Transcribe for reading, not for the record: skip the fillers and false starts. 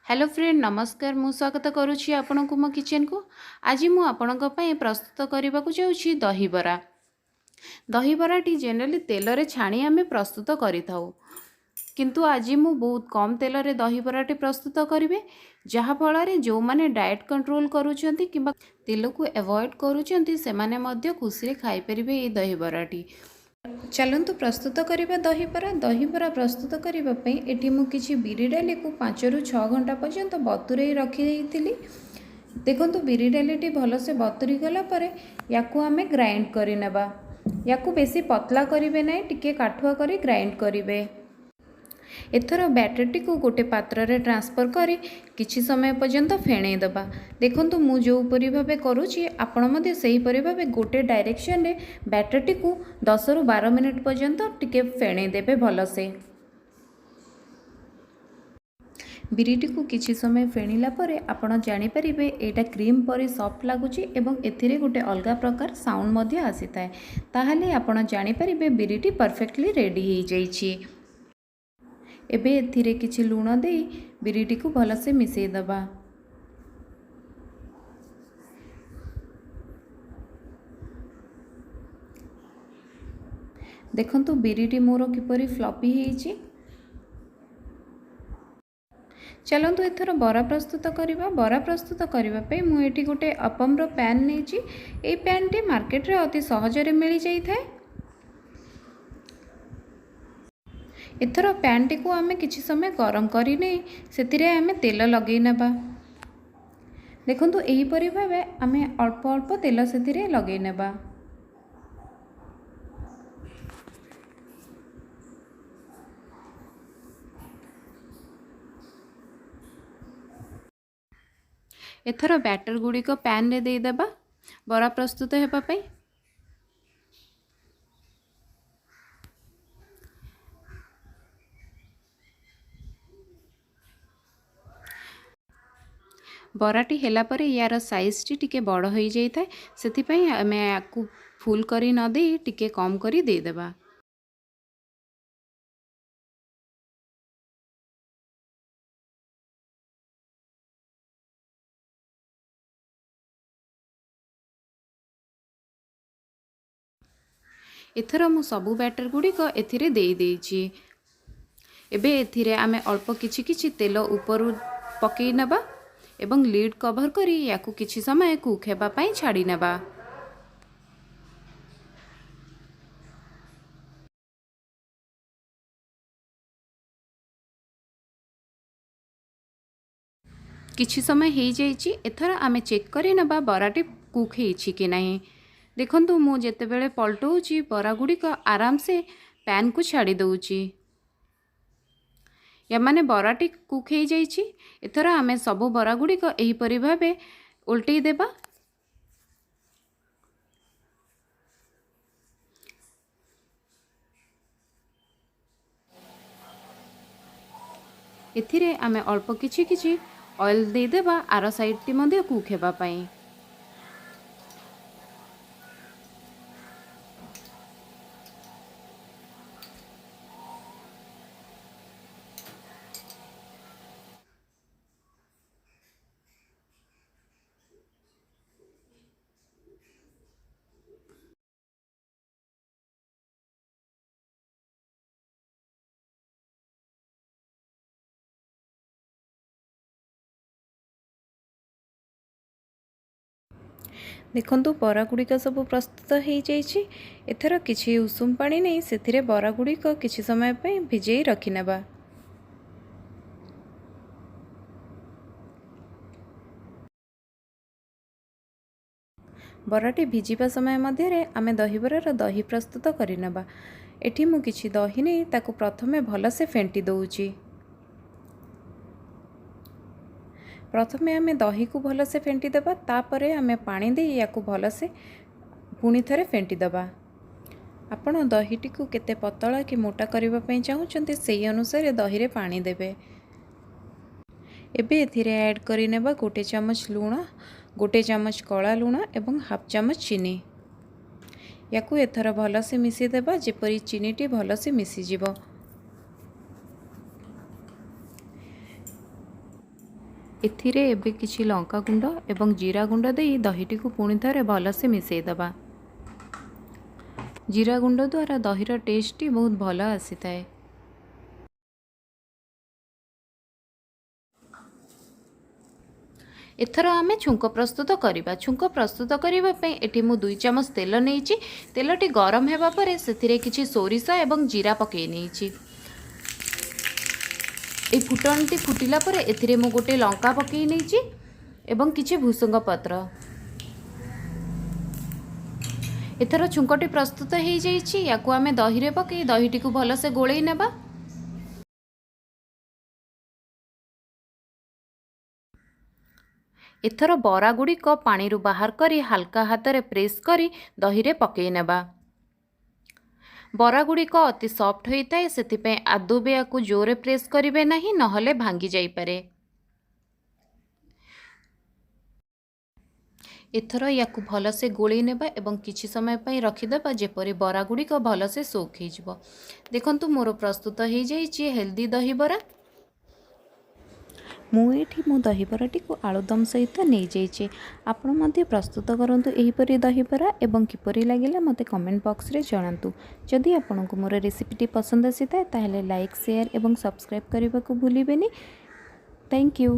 Hello friend नमस्कार मु स्वागत करुच्ची आपण को मो किचन को। आज मु आपणक पई प्रस्तुत करने को जाऊँगी दहीबरा। दहीबराटी जेनराली तेल रे छाणी आमे प्रस्तुत करिथाउ, किंतु आज मु बहुत कम तेल रे दहीबराटी प्रस्तुत करिवे, जहा फल रे जो माने डाइट कंट्रोल करूछंती किबा तेल को अवॉइड करूछंती से माने मध्य खुशी रे खाई परिबे ए दहीबराटी। चलतु प्रस्तुत करवा दहीबरा। दहीबरा प्रस्तुत करने एटी मु किछि बिरी डाली को 5 ରୁ 6 घंटा पर्यंत बतुरे रखी देखु बिरी डालीटी भलसे बतुरी गला परे याकू आमे ग्राइंड करनेबा। याकू बेसी पतला करिवे नै, टिके काठुआ करी ग्राइंड करिवे। एथर बैटरटी को गोटे पात्र रे ट्रांसफर करी किछि समय पर्यंत फेणई दबा। देखंतु मु जो परि भाबे करूची आपण मध्ये सही परि भाबे गोटे डायरेक्शन रे बैटरटी को 10 ରୁ 12 मिनिट पर्यंत टिके फेणई देबे भलसे। बिरीटी को किछि समय फेणिला परे आपण जानि परिबे एटा क्रीम परि सॉफ्ट लागुची एवं एथिरे गोटे अलगा प्रकार साउंड मध्ये आसीताय। ताहाले आपण जानि परिबे बिरीटी परफेक्टली रेडी हे जाईची। एबे एथिरे किछि लूण देई बिरीटी को भलसे मिसई दबा। देखंतु बिरीटी मोर किपरि फ्लॉपी हेइची। चलंतु एथर बरा प्रस्तुत करिबा। बरा प्रस्तुत करिबा पे मु एठी गोटे अपम रो पैन नेची। ए पैन टी मार्केट रे अति सहज रे मिली जाई थाए। एथर पैन टी को आमे किछि समय गरम करी नै सेतिरे आमे तेल लगेई नबा। देखंतु एही परि भाबे आमे अल्प अल्प तेल सेतिरे लगेई नबा। एथर बैटर गुडी को पैन रे देई देबा बरा प्रस्तुत हेबा पई। बराटी हेला परे यार साइज टी टिके बड़ हो जाई थाए, सेति पई आमे आकु फुल करी न दे टिके कम करी दे देबा। एथर मु सबु बैटर गुडी को एथिरे देई देइची। एबे एथिरे आमे अल्प किछि किछि तेल ऊपरु पकेई नबा एवं लीड कवर करी याकू किछि समय कुक हेबा पई छाड़ी नबा। किछि समय हेई जाइची। एथर आमे चेक करी नबा बराटी कुक हेइची कि नहीं। देखंतु मु जेतेबेले पलटौची बरा गुडी को आराम से पैन को छाड़ी दउची। या माने बराटी कुक हेई जाइची। एथर आमे सबु बरा गुडी को एही परि भाबे उल्टई देबा। एथिरे आमे अल्प किछि किछि ऑयल दे देबा आर साइड टी मध्ये कुक हेबा पई। देखंतु बरा गुड़िक सब प्रस्तुत हो जाइए। एथर किछि उषुम पानी नहीं से बरा गुड़िक किछि समय पे भिजई रखी नबा। बराटी भिजिबा समय मध्य आमे दहीबरार दही प्रस्तुत करनबा। एठी मु किछि दही नहीं ताकु प्रथमे भलसे फेंटी दउची। प्रथमे आमे दही को भलसे फेंटी देबा, तापरे आमे पानी दे याकू भलसे पुणी थरे फेंटी देबा। आपण दहीटी को केते पतला कि मोटा करबा पई चाहुचंती सेही अनुसार दही रे पानी देबे। एबे एथिरे ऐड करि नेबा गोटे चमच लूण, गोटे चमच कला लूण एवं हाफ चमच चीनी। याकू एथर भलसे मिसी देबा जेपरि चीनीटी भलसे मिसी जिवो। एथिरे एबे किछि लंका गुंड एवं जीरा गुंड देई दहीटी को पुणी थरे भलसे मिसेई दबा। जीरा गुंड द्वारा दहीर टेस्टी बहुत भल आसी थाए। एथर आमे छुंक प्रस्तुत करिबा। छुंक प्रस्तुत करिबा पई एठी मु 2 चामच तेल नेइची। तेलटी गरम हेबा परे सेथिरे किछि सोरिष एवं जीरा पकेई नेइची। ए फुटणटी फुटिला परे एथिरे मु गोटे लंका पकेई नेइची एवं किछि भूसंग पत्र। एथर छुंकटी प्रस्तुत हेइ जाइछि। याकु आमे दहीरे पकेई दहीटी को भलसे गोळेई नेबा। एथर बरा गुड़िक पानी रू बाहर करी हल्का हाथ रे प्रेस करी दहीरे पकेई नेबा। बरा गुड़िक अति सॉफ्ट होता है, सेथिपे आदौ भी याकु जोरे प्रेस करिवे नहीं, नहले भांगी जाई पारे। एथर याकु भलसे गोळेई नेबा एवं किछि समय पई रखिदेबा जेपरि बरा गुड़िक भलसे सोक हेजिवो। देखंतु मोर प्रस्तुत हेइ जाइछि हेल्दी दही बरा। मुझे मो दहीबराटी को आलुदम सहित नहीं जाइए। आपण मध्य प्रस्तुत करंतु एहीपरि दहीबरा एवं किपरि लागिला मते कमेंट बॉक्स रे जणांतु। जदि आपनको मोर रेसिपीटी पसंद आसी थाए ताहेले लाइक शेयर एवं सब्सक्राइब करने को भूलिबेनी। Thank you.